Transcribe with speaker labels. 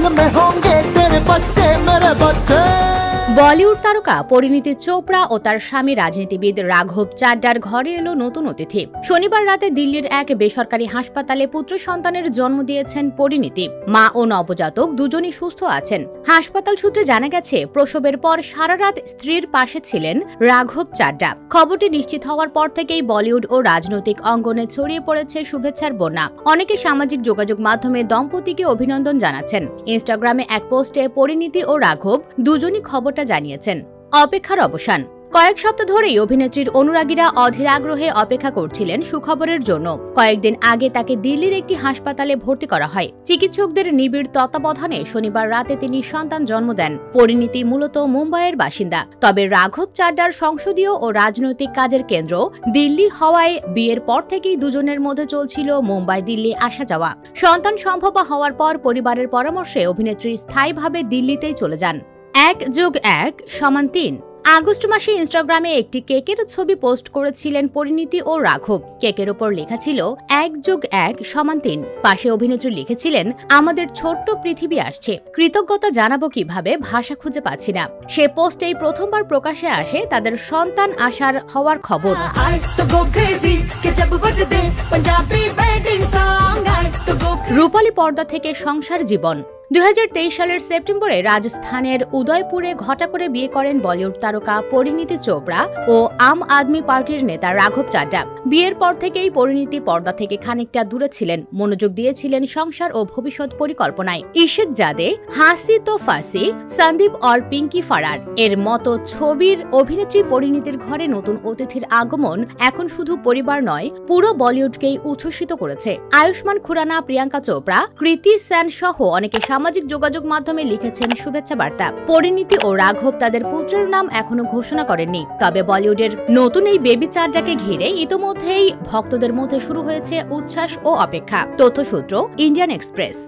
Speaker 1: संग में होंगे तेरे बच्चे मेरे बच्चे।
Speaker 2: বলিউড তারকা পরিণীতি চোপড়া ও তার স্বামী রাজনীতিবিদ রাঘব চাড্ডার ঘরে এলো নতুন অতিথি। শনিবার রাতে দিল্লির এক বেসরকারি হাসপাতালে পুত্র সন্তানের জন্ম দিয়েছেন পরিণীতি। মা ও নবজাতক দুজনই সুস্থ আছেন। হাসপাতাল সূত্রে জানা গেছে, প্রসবের পর সারা রাত স্ত্রীর পাশে ছিলেন রাঘব চাড্ডা। খবরটি নিশ্চিত হওয়ার পর থেকেই বলিউড ও রাজনৈতিক অঙ্গনে ছড়িয়ে পড়েছে শুভেচ্ছার বন্যা। অনেকে সামাজিক যোগাযোগ মাধ্যমে দম্পতিকে অভিনন্দন জানাচ্ছেন। ইনস্টাগ্রামে এক পোস্টে পরিণীতি ও রাঘব দুজনই খবরটা জানিয়েছেন। অপেক্ষার অবসান। কয়েক সপ্তাহ ধরেই অভিনেত্রীর অনুরাগীরা অধীর আগ্রহে অপেক্ষা করছিলেন সুখবরের জন্য। কয়েকদিন আগে তাকে দিল্লির একটি হাসপাতালে ভর্তি করা হয়। চিকিৎসকদের নিবিড় তত্ত্বাবধানে শনিবার রাতে তিনি সন্তান জন্ম দেন। পরিণীতি মূলত মুম্বাইয়ের বাসিন্দা, তবে রাঘব চাড্ডার সংসদীয় ও রাজনৈতিক কাজের কেন্দ্র দিল্লি হওয়ায় বিয়ের পর থেকেই দুজনের মধ্যে চলছিল মুম্বাই দিল্লি আসা যাওয়া। সন্তান সম্ভব হওয়ার পর পরিবারের পরামর্শে অভিনেত্রী স্থায়ীভাবে দিল্লিতেই চলে যান। 1+1=3। আগস্ট মাসে ইনস্টাগ্রামে একটি কেকের ছবি পোস্ট করেছিলেন পরিণীতি ও রাঘব। কেকের ওপর লেখা ছিল 1+1=3। পাশে অভিনেত্রী লিখেছিলেন, আমাদের ছোট্ট পৃথিবী আসছে, কৃতজ্ঞতা জানাবো কিভাবে, ভাষা খুঁজে পাচ্ছি না। সে পোস্টেই প্রথমবার প্রকাশে আসে তাদের সন্তান আসার হওয়ার খবর। রূপালী পর্দা থেকে সংসার জীবন। 2023 সালের সেপ্টেম্বরে রাজস্থানের উদয়পুরে ঘটা করে বিয়ে করেন বলিউড তারকা পরিণীতি চোপড়া ও আম আদমি পার্টির নেতা রাঘব চাড্ডা। বিয়ের পর থেকেই পরিণীতি পর্দা থেকে খানিকটা দূরে ছিলেন, মনোযোগ দিয়েছিলেন সংসার ও ভবিষ্যৎ পরিকল্পনায়। ইশক জাদে, হাসি তো ফাসি, সন্দীপ और পিঙ্কি ফারার এর মতো ছবির অভিনেত্রী পরিণীতির ঘরে নতুন অতিথির আগমন এখন শুধু পরিবার নয়, পুরো বলিউডকেই উচ্ছ্বসিত করেছে। আয়ুষ্মান খুরানা, প্রিয়াঙ্কা চোপড়া, কৃতি সেন সহ অনেকে সামাজিক যোগাযোগ মাধ্যমে লিখেছেন শুভেচ্ছা বার্তা। পরিণীতি ও রাঘব তাদের পুত্রের নাম এখনো ঘোষণা করেননি, তবে বলিউডের নতুন এই বেবি চাড্ডাকে ঘিরে ইতোমধ্যেই ভক্তদের মধ্যে শুরু হয়েছে উচ্ছ্বাস ও অপেক্ষা। তথ্যসূত্র ইন্ডিয়ান এক্সপ্রেস।